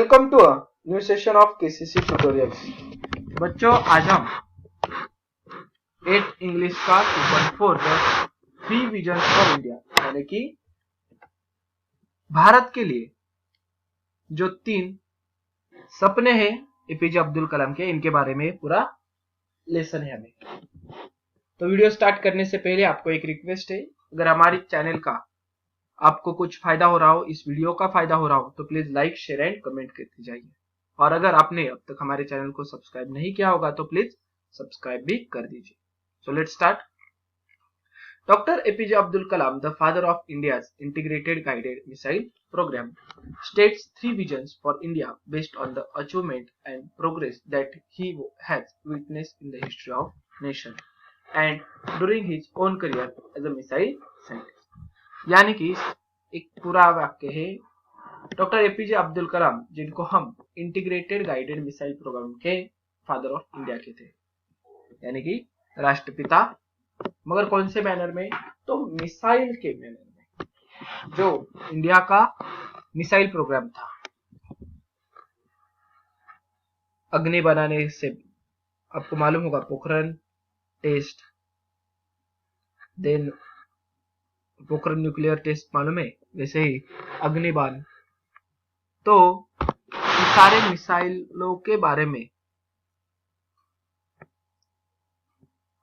Welcome to a new session of KCC tutorials. बच्चों, आज हम 8 इंग्लिश का 2.4 3 विजन फॉर इंडिया यानी कि भारत के लिए जो 3 सपने हैं एपीजे अब्दुल कलाम के, इनके बारे में पूरा लेसन है हमें। तो वीडियो स्टार्ट करने से पहले आपको एक रिक्वेस्ट है, अगर हमारे चैनल का आपको कुछ फायदा हो रहा हो, इस वीडियो का फायदा हो रहा हो, तो please like share and comment करते जाइए। और अगर आपने अब तक हमारे चैनल को सब्सक्राइब नहीं किया होगा तो प्लीज सब्सक्राइब भी कर दीजिए। So let's start. Doctor APJ Abdul Kalam, the father of India's integrated guided missile programme, states 3 visions for India based on the achievement and progress that he has witnessed in the history of nation and during his own career as a missile scientist। यानी कि एक पूरा वाक्य है, doctor APJ Abdul कलाम, जिनको हम integrated guided missile programme के father of India के थे, यानी कि राष्ट्रपिता, मगर कौन से बैनर में? तो मिसाइल के बैनर में, जो इंडिया का मिसाइल प्रोग्राम था। अग्नि बनाने से आपको मालूम होगा, Pokhran test, then Pokhran nuclear test मालूम है, वैसे ही अग्निबाण। तो इन सारे मिसाइलों के बारे में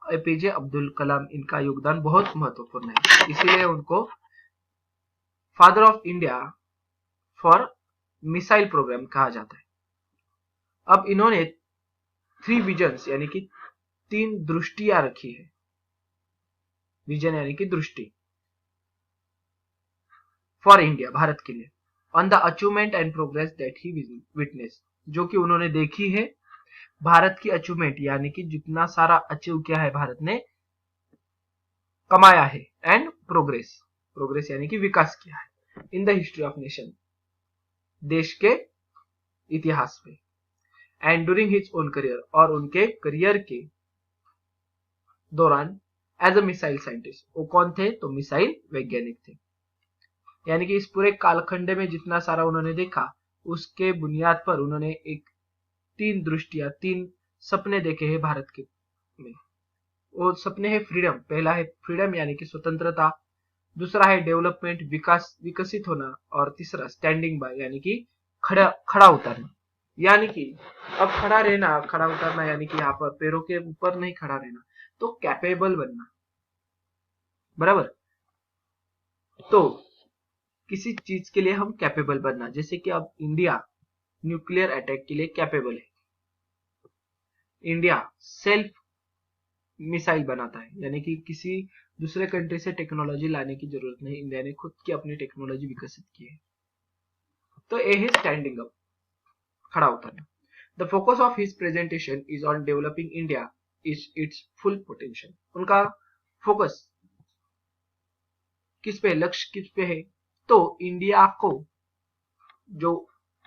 एपीजे अब्दुल कलाम, इनका योगदान बहुत महत्वपूर्ण है, इसीलिए उनको father of India for missile programme कहा जाता है। अब इन्होंने 3 विजन्स यानी कि 3 दृष्टियां रखी है। विजन यानी कि दृष्टि, फॉर इंडिया, भारत के लिए, on the achievement and progress that he witness, जो कि उन्होंने देखी है। भारत की अचीवमेंट यानी कि जितना सारा अचीव किया है भारत ने, कमाया है, एंड प्रोग्रेस, प्रोग्रेस यानी कि विकास किया है, in the history of nation, देश के इतिहास में, and during his own career, और उनके करियर के दौरान, एज अ मिसाइल साइंटिस्ट। वो कौन थे? तो मिसाइल वैज्ञानिक थे। यानी कि इस पूरे कालखंड में जितना सारा उन्होंने देखा, उसके बुनियाद पर उन्होंने एक 3 दृष्टियां, 3 सपने देखे हैं भारत के में। वो सपने हैं फ्रीडम, पहला है फ्रीडम यानी कि स्वतंत्रता, दूसरा है डेवलपमेंट, विकास, विकसित होना, और तीसरा स्टैंडिंग बाय यानी कि खड़ा उतरना। यानी कि अब खड़ा रहना, खड़ा उतरना यानी कि यहाँ पर पैरों के ऊपर नहीं खड़ा रहना, तो कैपेबल बनना, बराबर। तो किसी चीज के लिए हम कैपेबल बनना, जैसे कि अब इंडिया न्यूक्लियर अटैक के लिए कैपेबल है, इंडिया सेल्फ मिसाइल बनाता है, यानी कि किसी दूसरे कंट्री से टेक्नोलॉजी लाने की जरूरत नहीं, इंडिया ने खुद की अपनी टेक्नोलॉजी विकसित की है। तो ये है स्टैंडिंग अप, खड़ा उतरना। The focus of his presentation is on developing India is it's full potential. उनका फोकस किस पे, लक्ष्य किस पे है? तो इंडिया को जो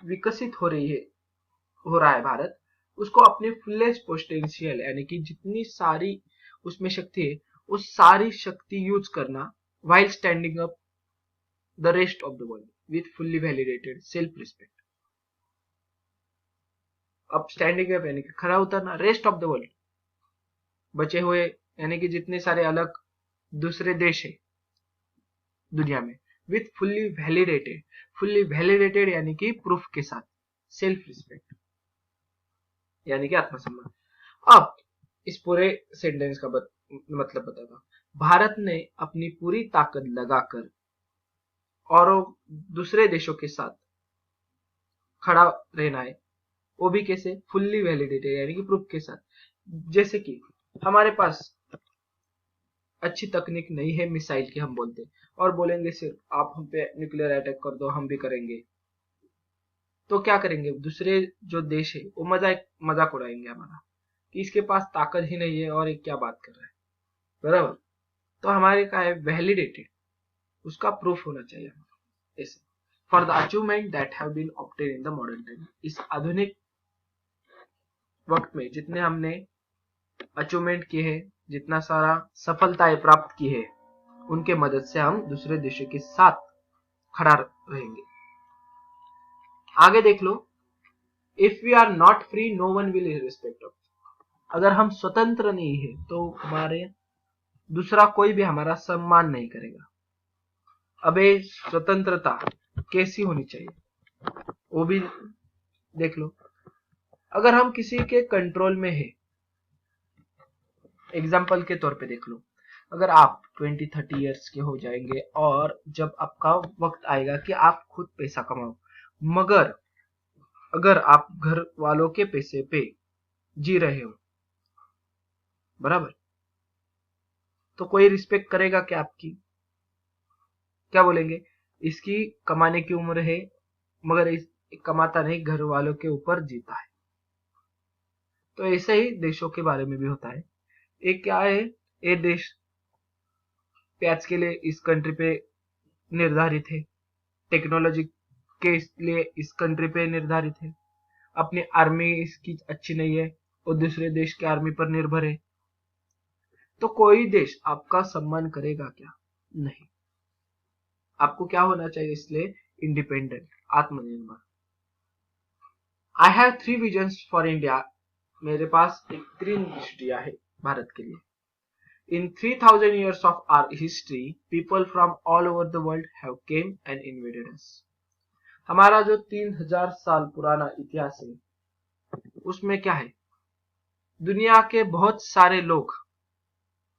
विकसित हो रहा है भारत, उसको अपने फुलेस्ट पोटेंशियल यानी कि जितनी सारी उसमें शक्ति है, उस सारी शक्ति यूज करना, while standing up the rest of the world with fully validated self respect. अब स्टैंडिंग अप यानी कि खड़ा उतरना, रेस्ट ऑफ द वर्ल्ड, बचे हुए यानी कि जितने सारे अलग दूसरे देश है दुनिया में, विथ फुल्ली वैलिडेटेड यानी कि प्रूफ के साथ, सेल्फ रिस्पेक्ट यानी कि आत्मसम्मान। अब इस पूरे सेंटेंस का मतलब बताता हूं। भारत ने अपनी पूरी ताकत लगाकर और दूसरे देशों के साथ खड़ा रहना है, वो भी कैसे? फुल्ली वैलिडेटेड यानी कि प्रूफ के साथ। जैसे कि हमारे पास अच्छी तकनीक नहीं है मिसाइल की, हम बोलते और बोलेंगे सिर्फ आप हम पे न्यूक्लियर अटैक कर दो, हम भी करेंगे, तो क्या करेंगे? दूसरे जो देश है वो मजाक उड़ाएंगे हमारा, कि इसके पास ताकत ही नहीं है और ये क्या बात कर रहा है, बराबर। तो हमारे का है वैलिडेटेड, उसका प्रूफ होना चाहिए ऐसे। For the achievement that have been obtain in the modern time, इस आधुनिक वक्त में जितने हमने अचीवमेंट किए हैं, जितना सारा सफलताएं प्राप्त की है, उनके मदद से हम दूसरे देशों के साथ खड़ा रहेंगे। आगे देख लो, if we are not free no one will respect us. अगर हम स्वतंत्र नहीं है तो हमारे दूसरा कोई भी हमारा सम्मान नहीं करेगा। अब ये स्वतंत्रता कैसी होनी चाहिए वो भी देख लो। अगर हम किसी के कंट्रोल में है, एग्जाम्पल के तौर पे देख लो, अगर आप 20-30 इयर्स के हो जाएंगे और जब आपका वक्त आएगा कि आप खुद पैसा कमाओ, मगर अगर आप घर वालों के पैसे पे जी रहे हो, बराबर, तो कोई रिस्पेक्ट करेगा क्या आपकी? क्या बोलेंगे? इसकी कमाने की उम्र है मगर इस कमाता नहीं, घर वालों के ऊपर जीता है। तो ऐसे ही देशों के बारे में भी होता है। एक क्या है, ये देश प्याज के लिए इस कंट्री पे निर्धारित है, टेक्नोलॉजी के लिए इस कंट्री पे निर्धारित है, अपनी आर्मी इसकी अच्छी नहीं है और दूसरे देश की आर्मी पर निर्भर है। तो कोई देश आपका सम्मान करेगा क्या? नहीं। आपको क्या होना चाहिए इसलिए? इंडिपेंडेंट, आत्मनिर्भर। I have 3 visions for India. मेरे पास 3 दृष्टियां है भारत के लिए। In 3000 years of our history, people from all over the world have came and invaded us. हमारा जो 3000 साल पुराना इतिहास है उसमें क्या है, दुनिया के बहुत सारे लोग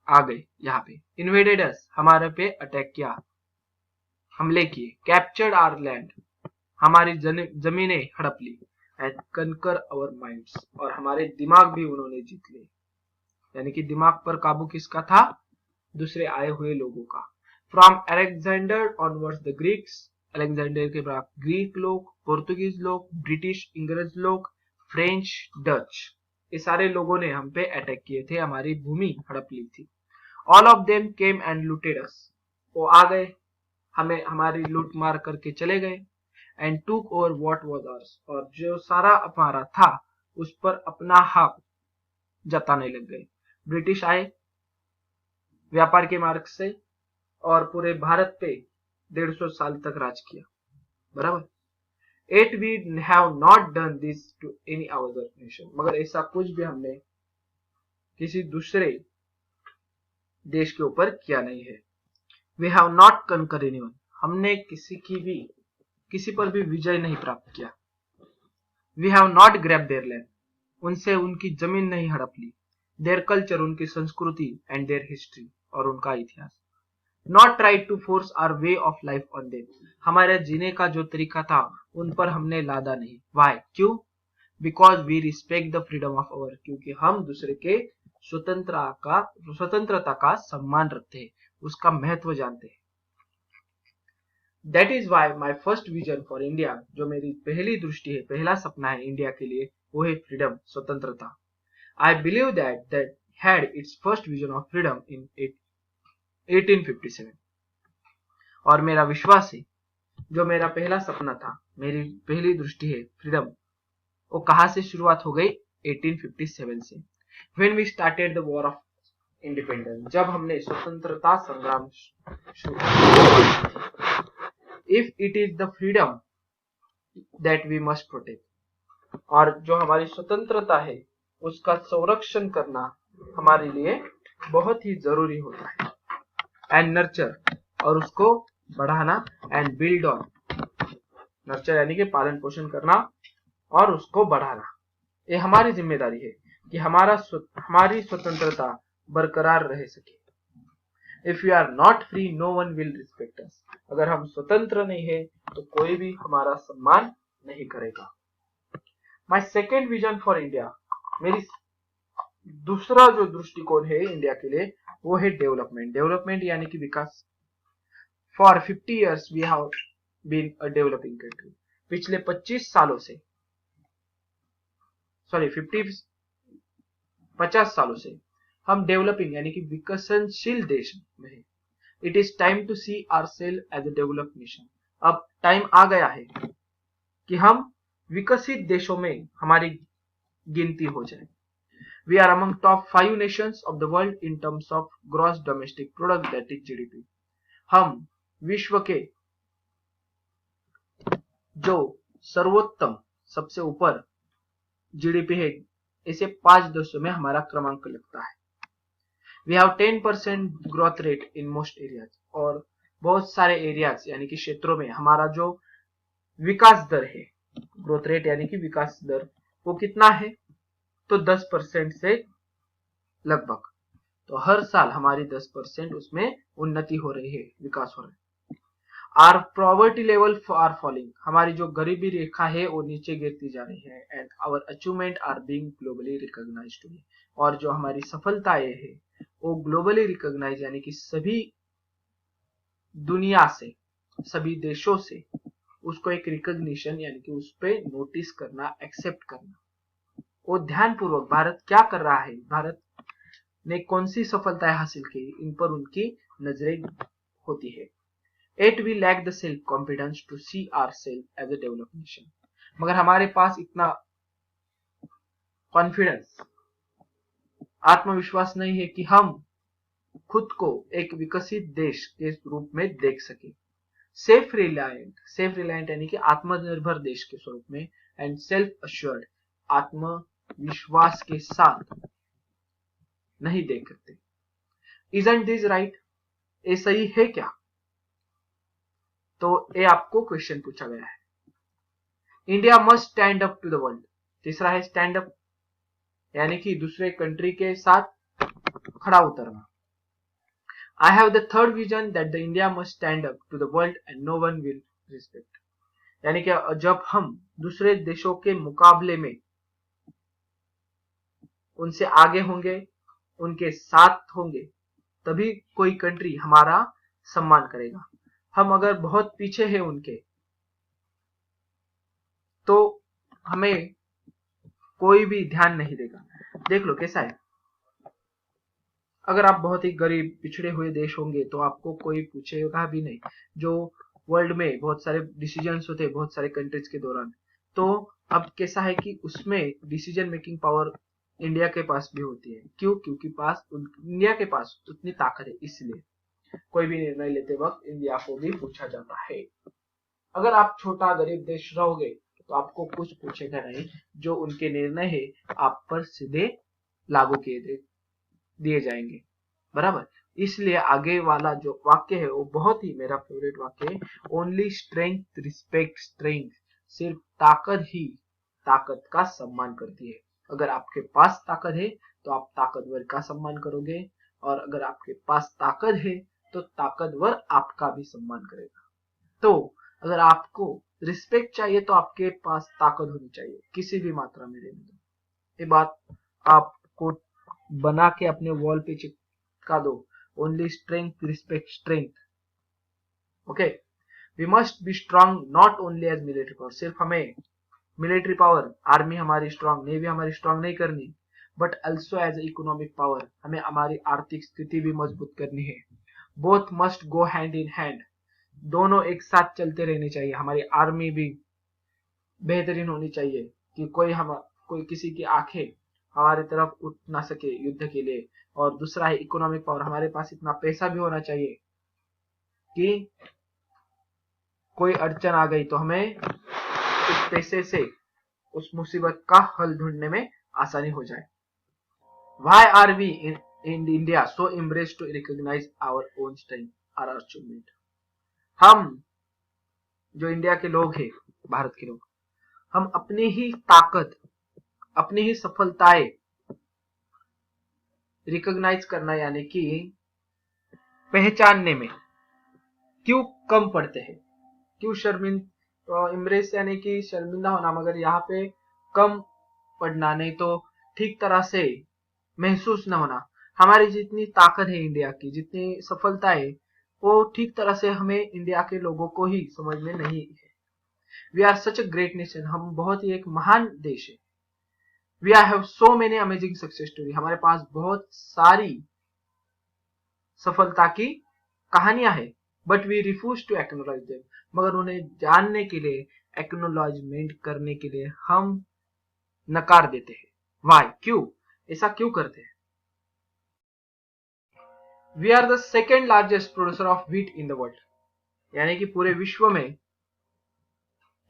आ गए यहाँ पे, इन्वेडेड अस, हमारे पे अटैक किया, हमले किए, कैप्चर्ड आवर लैंड, हमारी जमीनें हड़प ली, एंड कनकर आवर माइंड्स, और हमारे दिमाग भी उन्होंने जीत लिए। यानी कि दिमाग पर काबू किसका था? दूसरे आए हुए लोगों का। From Alexander onwards the Greeks, Alexander के बाद ग्रीक लोग, पोर्तुगीज लोग, ब्रिटिश इंग्रज लोग, फ्रेंच, डच, ये सारे लोगों ने हम पे अटैक किए थे, हमारी भूमि हड़प ली थी। All of them came and looted us, वो आ गए, हमें हमारी लूट मार करके चले गए। And took over what was hours, और जो सारा हमारा था उस पर अपना हक जताने लग गए। ब्रिटिश आए व्यापार के मार्ग से और पूरे भारत पे 150 साल तक राज किया, बराबर। At we have not done this to any other nation, मगर ऐसा कुछ भी हमने किसी दूसरे देश के ऊपर किया नहीं है। We have not conquer anyone, हमने किसी पर भी विजय नहीं प्राप्त किया। We have not grab their land, उनसे उनकी जमीन नहीं हड़प ली। देयर कल्चर, उनकी संस्कृति, एंड देयर हिस्ट्री, और उनका इतिहास। Not try to force our way of life on them, हमारे जीने का जो तरीका था उन पर हमने लादा नहीं। वाई? क्यों? Because we respect the freedom of our, क्योंकि हम दूसरे के स्वतंत्रता का सम्मान रखते हैं, उसका महत्व जानते हैं। That is why my first vision for India, जो मेरी पहली दृष्टि है, पहला सपना है इंडिया के लिए, वो है फ्रीडम, स्वतंत्रता। I believe that had it's first vision of freedom इन 1857, और मेरा विश्वास है जो मेरा पहला सपना था, मेरी पहली दृष्टि है फ्रीडम, वो कहां से शुरुआत हो गई? 1857 से। When we started the war of independence, जब हमने स्वतंत्रता संग्राम शुरू किया। If it is the freedom that we must protect, और जो हमारी स्वतंत्रता है उसका संरक्षण करना हमारे लिए बहुत ही जरूरी होता है। एंड नर्चर, और उसको बढ़ाना, एंड बिल्ड ऑन, नर्चर यानी कि पालन पोषण करना और उसको बढ़ाना, ये हमारी जिम्मेदारी है कि हमारी स्वतंत्रता बरकरार रह सके। If you are not free no one will respect us, अगर हम स्वतंत्र नहीं है तो कोई भी हमारा सम्मान नहीं करेगा। My second vision for India, मेरी दूसरा जो दृष्टिकोण है इंडिया के लिए वो है डेवलपमेंट। डेवलपमेंट यानी कि विकास। For 50 years we have been a developing country, पिछले 25 सालों से, 50 सालों से हम डेवलपिंग यानी कि विकसनशील देश में है। It is time to see ourselves as a developed nation, अब टाइम आ गया है कि हम विकसित देशों में हमारी गिनती हो जाए। We are among top 5 nations of the world in terms of gross domestic product, that is GDP. हम विश्व के जो सर्वोत्तम, सबसे ऊपर जीडीपी है, ऐसे 5 देशों में हमारा क्रमांक लगता है। We have 10% growth rate in most areas, और बहुत सारे एरियाज यानी कि क्षेत्रों में हमारा जो विकास दर है, ग्रोथ रेट यानी कि विकास दर, वो कितना है, तो 10% से लगभग। तो हर साल हमारी 10% उसमें उन्नति हो रही है, विकास हो रहा है। Our poverty level are falling, हमारी जो गरीबी रेखा है वो नीचे गिरती जा रही है। And our achievement are being globally recognised today, और जो हमारी सफलताएं है वो ग्लोबली रिकॉग्नाइज यानी कि सभी दुनिया से, सभी देशों से उसको एक रिकॉग्निशन यानी कि उस पे नोटिस करना, एक्सेप्ट करना। वो ध्यानपूर्वक भारत क्या कर रहा है, भारत ने कौन सी सफलताएं हासिल की, इन पर उनकी नजरें होती है। Yet we lack the self confidence to see ourselves as a developed nation, मगर हमारे पास इतना कॉन्फिडेंस, आत्मविश्वास नहीं है कि हम खुद को एक विकसित देश के रूप में देख सके। सेल्फ रिलायंट यानी कि आत्मनिर्भर देश के स्वरूप में, एंड सेल्फ अश्योर्ड, आत्मविश्वास के साथ नहीं देख सकते। Isn't this right? ये सही है क्या? तो ये आपको क्वेश्चन पूछा गया है। India must stand up to the world, तीसरा है स्टैंड अप यानी कि दूसरे कंट्री के साथ खड़ा उतरना। I have the third vision that the India must stand up to the world and no one will respect, यानी कि जब हम दूसरे देशों के मुकाबले में उनसे आगे होंगे, उनके साथ होंगे, तभी कोई कंट्री हमारा सम्मान करेगा। हम अगर बहुत पीछे हैं उनके, तो हमें कोई भी ध्यान नहीं देगा। देख लो कैसा है, अगर आप बहुत ही गरीब पिछड़े हुए देश होंगे तो आपको कोई पूछेगा भी नहीं। जो वर्ल्ड में बहुत सारे डिसीजंस होते हैं बहुत सारे कंट्रीज के दौरान, तो अब कैसा है कि उसमें डिसीजन मेकिंग पावर इंडिया के पास भी होती है। क्यों? क्योंकि इंडिया के पास उतनी ताकत है, इसलिए कोई भी निर्णय लेते वक्त इंडिया को भी पूछा जाता है। अगर आप छोटा गरीब देश रहोगे तो आपको कुछ पूछेगा नहीं, जो उनके निर्णय है आप पर सीधे लागू किए दिए जाएंगे, बराबर। इसलिए आगे वाला जो वाक्य है वो बहुत ही मेरा फेवरेट वाक्य है, ओनली स्ट्रेंथ रिस्पेक्ट स्ट्रेंथ, सिर्फ ताकत ही ताकत का सम्मान करती है। अगर आपके पास ताकत है तो आप ताकतवर का सम्मान करोगे, और अगर आपके पास ताकत है तो ताकतवर आपका भी सम्मान करेगा। तो अगर आपको रिस्पेक्ट चाहिए तो आपके पास ताकत होनी चाहिए, किसी भी मात्रा में रहने दो। ये बात आपको बना के अपने वॉल पे चिपका दो, only strength respect strength. Okay, we must be strong not only as military power, सिर्फ हमें मिलिट्री पावर, आर्मी हमारी स्ट्रांग, नेवी हमारी स्ट्रांग नहीं करनी, but also as economic power, हमें हमारी आर्थिक स्थिति भी मजबूत करनी है। Both must go hand in hand, दोनों एक साथ चलते रहने चाहिए। हमारी आर्मी भी बेहतरीन होनी चाहिए कि कोई किसी की आंखें हमारी तरफ उठ ना सके युद्ध के लिए, और दूसरा है इकोनॉमिक पावर, हमारे पास इतना पैसा भी होना चाहिए कि कोई अड़चन आ गई तो हमें उस पैसे से उस मुसीबत का हल ढूंढने में आसानी हो जाए। Why are we in India so embraced to recognize our own strength, our achievement? हम जो इंडिया के लोग हैं, भारत के लोग, हम अपनी ही ताकत, अपनी ही सफलताएं रिकॉग्नाइज करना यानी कि पहचानने में क्यों कम पड़ते हैं, क्यों इम्ब्रेस यानी कि शर्मिंदा होना, मगर यहाँ पे कम पड़ना, नहीं तो ठीक तरह से महसूस न होना। हमारी जितनी ताकत है इंडिया की, जितनी सफलता है, वो ठीक तरह से हमें इंडिया के लोगों को ही समझ में नहीं है। We are such a great nation, हम बहुत ही एक महान देश है। We have so many amazing success story, हमारे पास बहुत सारी सफलता की कहानियां हैं, but we refuse to acknowledge them, मगर उन्हें जानने के लिए, एक्नॉलेजमेंट करने के लिए हम नकार देते हैं। वाई? क्यों? ऐसा क्यों करते हैं? We are the second largest producer of wheat in the world, यानी कि पूरे विश्व में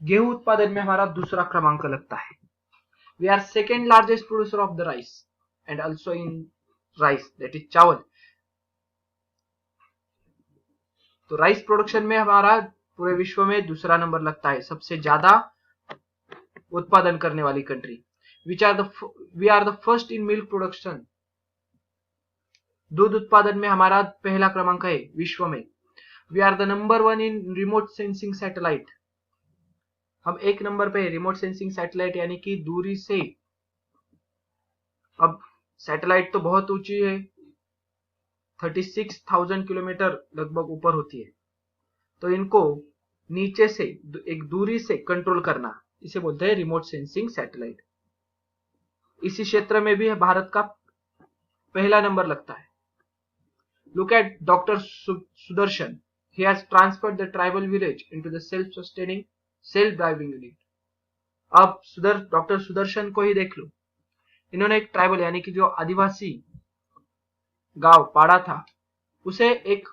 गेहूं उत्पादन में हमारा दूसरा क्रमांक लगता है। We are second largest producer of the rice and also in rice, that is चावल. तो राइस प्रोडक्शन में हमारा पूरे विश्व में दूसरा नंबर लगता है, सबसे ज्यादा उत्पादन करने वाली country. We are the first in milk production. दूध उत्पादन में हमारा पहला क्रमांक है विश्व में. We are the number 1 in remote sensing satellite. हम एक नंबर पे रिमोट सेंसिंग सैटेलाइट यानी कि दूरी से. अब सैटेलाइट तो बहुत ऊंची है, 36,000 किलोमीटर लगभग ऊपर होती है, तो इनको नीचे से एक दूरी से कंट्रोल करना, इसे बोलते हैं रिमोट सेंसिंग सैटेलाइट. इसी क्षेत्र में भी भारत का पहला नंबर लगता है. Look at doctor Sudarshan. He has transferred the tribal village into the self-sustaining, self-driving unit. अब डॉक्टर सुदर्शन को ही देख लो. इन्होंने एक ट्राइबल यानी कि जो आदिवासी गांव पाड़ा था, उसे एक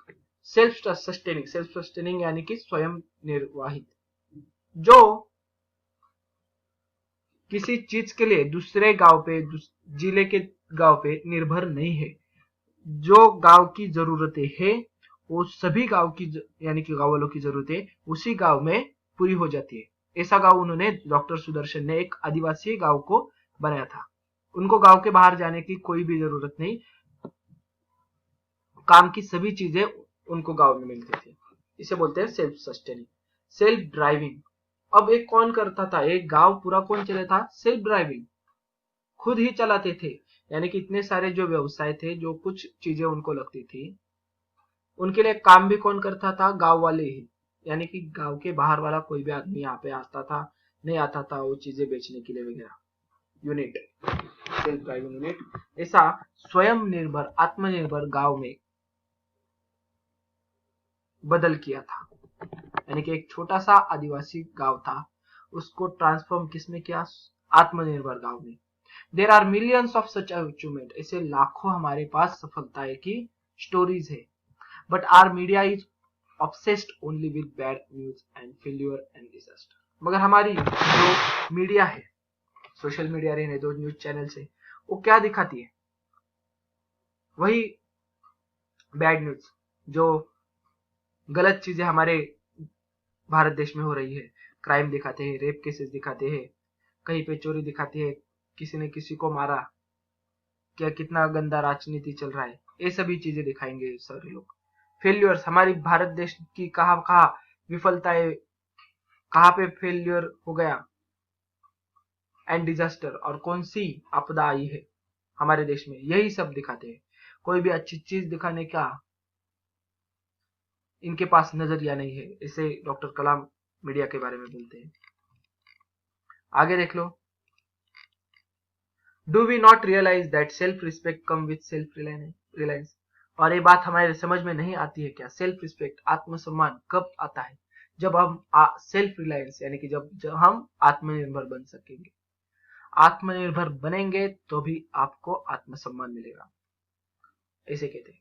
सेल्फ सस्टेनिंग यानी कि स्वयं निर्वाहित, जो किसी चीज के लिए दूसरे गांव पे, जिले के गांव पे निर्भर नहीं है. जो गांव की जरूरतें है वो सभी गांव की यानी कि गांव वालों की जरूरतें उसी गांव में पूरी हो जाती है. ऐसा गांव उन्होंने डॉक्टर सुदर्शन ने एक आदिवासी गांव को बनाया था. उनको गांव के बाहर जाने की कोई भी जरूरत नहीं, काम की सभी चीजें उनको गांव में मिलती थी. इसे बोलते हैं सेल्फ सस्टेनिंग, सेल्फ ड्राइविंग. अब एक कौन करता था, एक गांव पूरा कौन चलाता था? सेल्फ ड्राइविंग, खुद ही चलाते थे. यानी कि इतने सारे जो व्यवसाय थे, जो कुछ चीजें उनको लगती थी, उनके लिए काम भी कौन करता था? गांव वाले ही. यानी कि गांव के बाहर वाला कोई भी आदमी यहाँ पे आता था नहीं आता था वो चीजें बेचने के लिए वगैरह. Unit, self driving unit. ऐसा स्वयं निर्भर, आत्मनिर्भर गांव में बदल किया था. यानी कि एक छोटा सा आदिवासी गांव था, उसको ट्रांसफॉर्म किसने किया? आत्मनिर्भर गांव में. There are millions of such achievement. ऐसे लाखों हमारे पास सफलता की स्टोरीज है. But our media is obsessed only with bad news and failure and disaster. मगर हमारी जो मीडिया है, सोशल मीडिया रहने दो, न्यूज चैनल से, वो क्या दिखाती है? वही बैड न्यूज, जो गलत चीजें हमारे भारत देश में हो रही है. क्राइम दिखाते हैं, रेप केसेस दिखाते हैं, कहीं पे चोरी दिखाती है, किसी ने किसी को मारा, क्या कितना गंदा राजनीति चल रहा है, ये सभी चीजें दिखाएंगे सारे लोग. फेल्यूर्स, हमारी भारत देश की कहाँ विफलताएं, कहाँ पे फेल्यूर हो गया, एंड डिजास्टर, और कौन सी आपदा आई है हमारे देश में, यही सब दिखाते हैं. कोई भी अच्छी चीज दिखाने का इनके पास नजरिया नहीं है. इसे डॉक्टर कलाम मीडिया के बारे में बोलते हैं. आगे देख लो. Do we not realise that self respect come with self reliance. और ये बात हमारे समझ में नहीं आती है क्या? सेल्फ रिस्पेक्ट, आत्मसम्मान कब आता है? जब हम सेल्फ रिलायंस यानी कि जब हम आत्मनिर्भर बन सकेंगे. आत्मनिर्भर बनेंगे तो भी आपको आत्मसम्मान मिलेगा, ऐसे कहते हैं.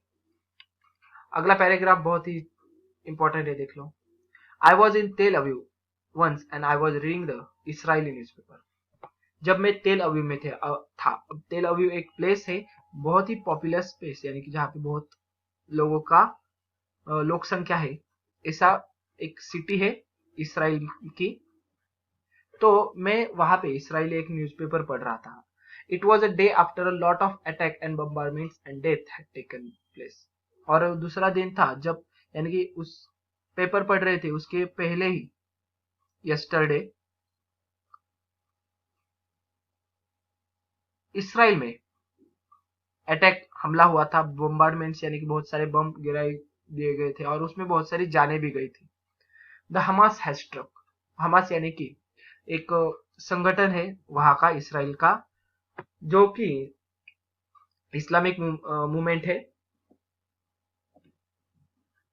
अगला पैराग्राफ बहुत ही इंपॉर्टेंट है, देख लो. आई was in Tel Aviv once and I was reading the Israeli newspaper. जब मैं तेल अवीव में था. तेल अवीव एक प्लेस है, बहुत ही पॉपुलर स्पेस, यानी कि जहाँ पे बहुत लोगों का लोक संख्या है, ऐसा एक सिटी है इसराइल की. तो मैं वहां पे इसराइली एक न्यूज़पेपर पढ़ रहा था. It was a day after a lot of attack and bombardments and death had taken place. और दूसरा दिन था जब, यानी कि उस पेपर पढ़ रहे थे उसके पहले ही, यस्टरडे, इसराइल में अटैक, हमला हुआ था. बम्बार्डमेंट्स यानी कि बहुत सारे बम गिराए दिए गए थे और उसमें बहुत सारी जानें भी गई थी. The Hamas has struck. Hamas यानी कि एक संगठन है वहां का, इसराइल का, जो कि इस्लामिक मूवमेंट है.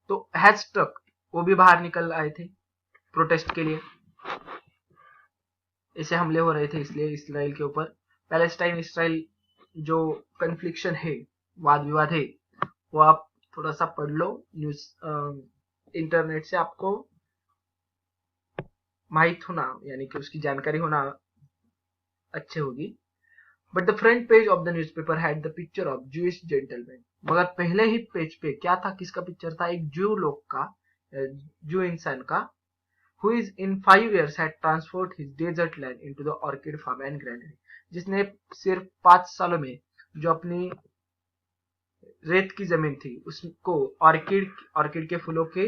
तो हैज स्ट्रक, वो भी बाहर निकल आए थे प्रोटेस्ट के लिए. ऐसे हमले हो रहे थे इसलिए इसराइल के ऊपर. पैलेस्टाइन इसराइल जो कन्फ्लिक्शन है, वाद विवाद है, वो आप थोड़ा सा पढ़ लो न्यूज, इंटरनेट से आपको माहित होना, यानी कि उसकी जानकारी होना अच्छे होगी। But the front page of the newspaper had the picture of Jewish gentleman. मगर पहले ही पेज पे क्या था, किसका पिक्चर था? एक जू लोग का, जू इंसान का, who is in 5 years had transformed his desert land into the orchid farm and granary, जिसने सिर्फ 5 सालों में जो अपनी रेत की जमीन थी उसको ऑर्किड के फूलों के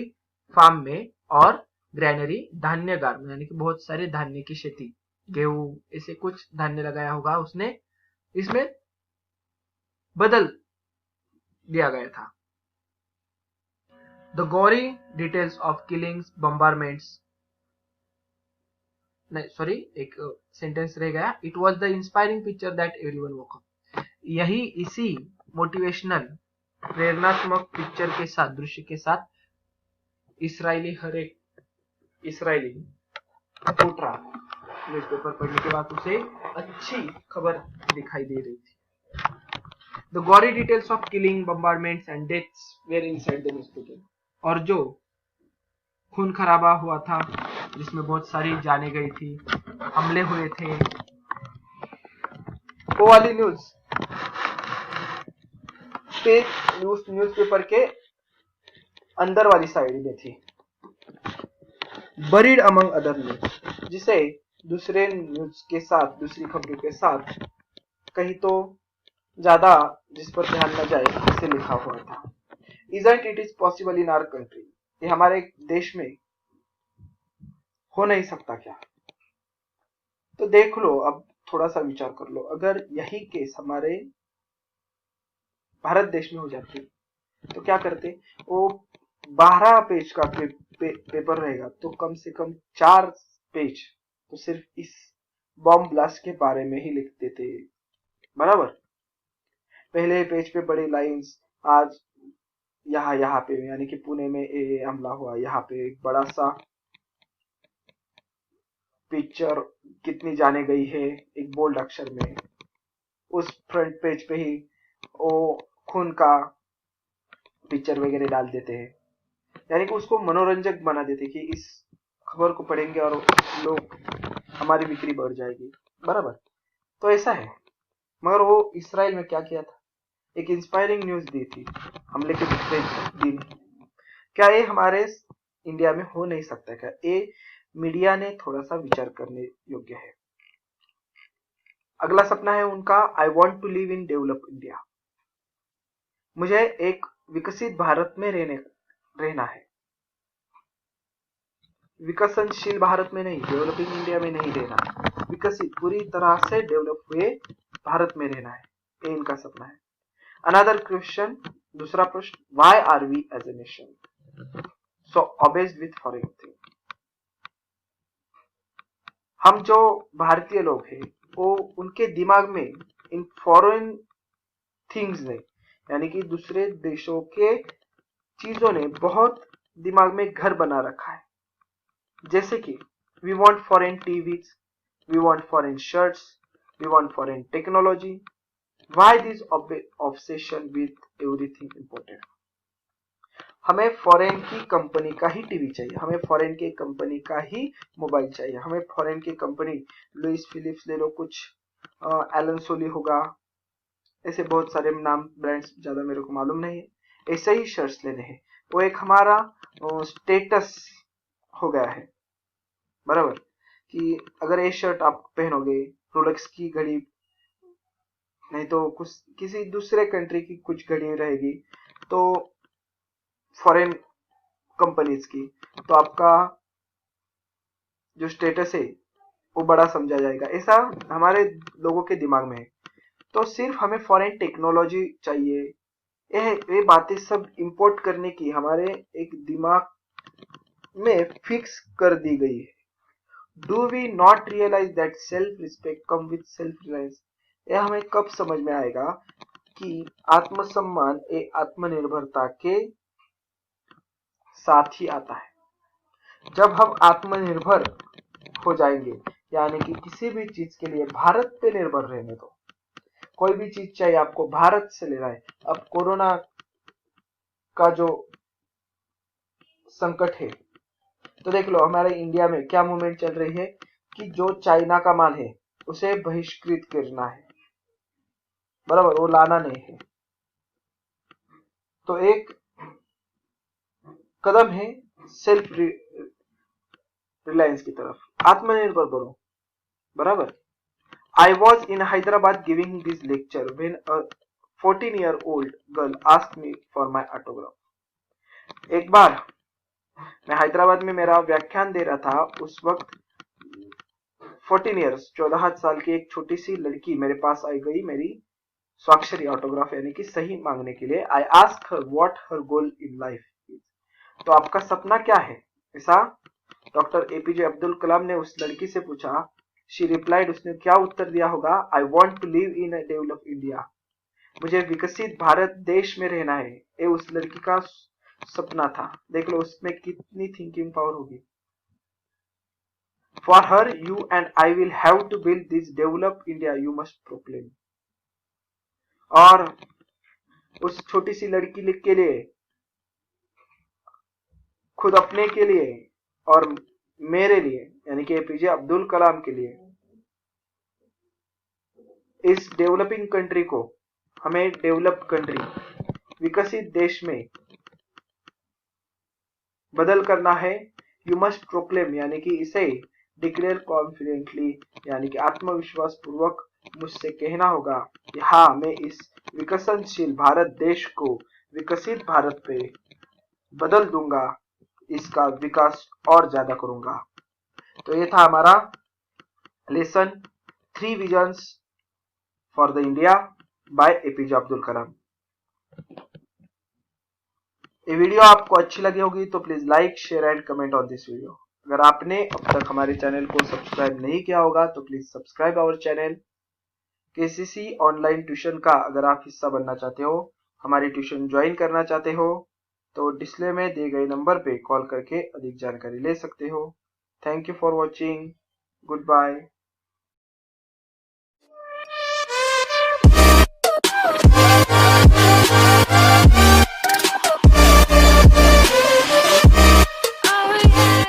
फार्म में और ग्रैनरी धान्यगार में, यानी कि बहुत सारे धान्य की खेती, गेहूं ऐसे कुछ धान्य लगाया होगा उसने, इसमें बदल दिया गया था। The gory details of killings, बम्बारमेंट्स, नहीं सॉरी, एक सेंटेंस रह गया। It was the inspiring picture that everyone woke up. यही इसी मोटिवेशनल प्रेरणात्मक पिक्चर के साथ, दृश्य के साथ हर एक इसराइली उठ रहा था। न्यूज़पेपर पढ़ने के बाद उसे अच्छी खबर दिखाई दे रही थी। The gory details of killing, bombardments and deaths were inside the newspaper. और जो खून खराबा हुआ था, जिसमें बहुत सारी जाने गई थी, हमले हुए थे, वो वाली न्यूज न्यूज़पेपर के अंदर वाली साइड में थी। बरीड अमंग अदर न्यूज, जिसे दूसरे न्यूज के साथ, दूसरी खबरों के साथ कहीं तो ज्यादा जिस पर ध्यान न जाए इसे लिखा हुआ था। Isn't it is possible in our country? ये हमारे देश में हो नहीं सकता क्या? तो देख लो, अब थोड़ा सा विचार कर लो, अगर यही केस हमारे भारत देश में हो जाती तो क्या करते? वो 12 पेज का पेपर रहेगा तो कम से कम 4 पेज तो सिर्फ इस बॉम्ब ब्लास्ट के बारे में ही लिख देते, बराबर। पहले पेज पे बड़ी लाइंस, आज यहाँ पे यानी कि पुणे में ये हमला हुआ, यहाँ पे एक बड़ा सा पिक्चर कितनी जाने गई है एक बोल्ड अक्षर में, उस फ्रंट पेज पे ही वो खून का पिक्चर वगैरह डाल देते हैं, यानी कि उसको मनोरंजक बना देते कि इस खबर को पढ़ेंगे और लोग, हमारी बिक्री बढ़ जाएगी, बराबर। तो ऐसा है। मगर वो इसराइल में क्या किया था, एक इंस्पायरिंग न्यूज दी थी हमले के दूसरे दिन। क्या ये हमारे इंडिया में हो नहीं सकता क्या? ये मीडिया ने थोड़ा सा विचार करने योग्य है। अगला सपना है उनका, I want to live in develop India. मुझे एक विकसित भारत में रहना है। विकसनशील भारत में नहीं, डेवलपिंग इंडिया में नहीं रहना है, विकसित पूरी तरह से डेवलप हुए भारत में रहना है, ये इनका सपना है। अनदर क्वेश्चन, दूसरा प्रश्न, why are we as a nation so obsessed with foreign thing? हम जो भारतीय लोग हैं वो उनके दिमाग में इन फॉरेन थिंग्स ने, यानी कि दूसरे देशों के चीजों ने बहुत दिमाग में घर बना रखा है। जैसे कि we want foreign TVs, we want foreign shirts, we want foreign technology. Why this obsession with everything imported? हमें फॉरेन की कंपनी का ही टीवी चाहिए, हमें फॉरेन की कंपनी का ही मोबाइल चाहिए, हमें फॉरेन की कंपनी, लुइस फिलिप्स ले लो, कुछ एलन सोली होगा, ऐसे बहुत सारे नाम, ब्रांड्स ज्यादा मेरे को मालूम नहीं है, ऐसे ही शर्ट्स लेने हैं। वो एक हमारा स्टेटस हो गया है, बराबर, कि अगर ये शर्ट आप पहनोगे, रोलेक्स की घड़ी नहीं तो कुछ किसी दूसरे कंट्री की कुछ घड़ी रहेगी, तो फॉरेन कंपनीज की, तो आपका जो स्टेटस है वो बड़ा समझा जाएगा। ऐसा हमारे लोगों के दिमाग में है। तो सिर्फ हमें फॉरेन टेक्नोलॉजी चाहिए, ये बातें सब इंपोर्ट करने की हमारे एक दिमाग में फिक्स कर दी गई है। Do we not realise that self respect come with self reliance? यह हमें कब समझ में आएगा कि आत्मसम्मान एक आत्मनिर्भरता के साथ ही आता है। जब हम आत्मनिर्भर हो जाएंगे, यानी कि किसी भी चीज के लिए भारत पे निर्भर रहने दो, कोई भी चीज चाहिए आपको भारत से लेना है। अब कोरोना का जो संकट है, तो देख लो हमारे इंडिया में क्या मूवमेंट चल रही है कि जो चाइना का माल है उसे बहिष्कृत करना है, बराबर, वो लाना नहीं है। तो एक कदम है सेल्फ रिलायंस की तरफ, आत्मनिर्भर बनो, बराबर। आई was in Hyderabad giving this lecture when a 14-year-old girl asked me for my autograph. एक बार मैं हैदराबाद में मेरा व्याख्यान दे रहा था, उस वक्त 14 ईयर्स 14 साल की एक छोटी सी लड़की मेरे पास आई गई मेरी स्वाक्षरी ऑटोग्राफ यानी कि सही मांगने के लिए। I ask her what her goal in life is, तो आपका सपना क्या है, ऐसा डॉक्टर एपीजे अब्दुल कलाम ने उस लड़की से पूछा। शी रिप्लाइड, उसने क्या उत्तर दिया होगा, I want to live in a develop India, मुझे विकसित भारत देश में रहना है। ये उस लड़की का सपना था। देख लो उसमें कितनी थिंकिंग पावर होगी। For her you and I will have to build this develop India you must proclaim. और उस छोटी सी लड़की के लिए, खुद अपने के लिए और मेरे लिए यानी कि एपीजे अब्दुल कलाम के लिए, इस डेवलपिंग कंट्री को, हमें डेवलप्ड कंट्री, विकसित देश में बदल करना है। यू मस्ट प्रोक्लेम यानी कि इसे डिक्लेयर कॉन्फिडेंटली यानी कि आत्मविश्वास पूर्वक मुझसे कहना होगा कि हाँ, मैं इस विकसनशील भारत देश को विकसित भारत पे बदल दूंगा, इसका विकास और ज्यादा करूंगा। तो ये था हमारा lesson 3 visions for the India by APJ Abdul Kalam. ये वीडियो आपको अच्छी लगी होगी तो please like, share and comment on this video. अगर आपने अब तक हमारे चैनल को सब्सक्राइब नहीं किया होगा तो please subscribe our channel. KCC online tuition का अगर आप हिस्सा बनना चाहते हो, हमारी ट्यूशन ज्वाइन करना चाहते हो, तो डिस्प्ले में दिए गए नंबर पे कॉल करके अधिक जानकारी ले सकते हो। Thank you for watching, good bye.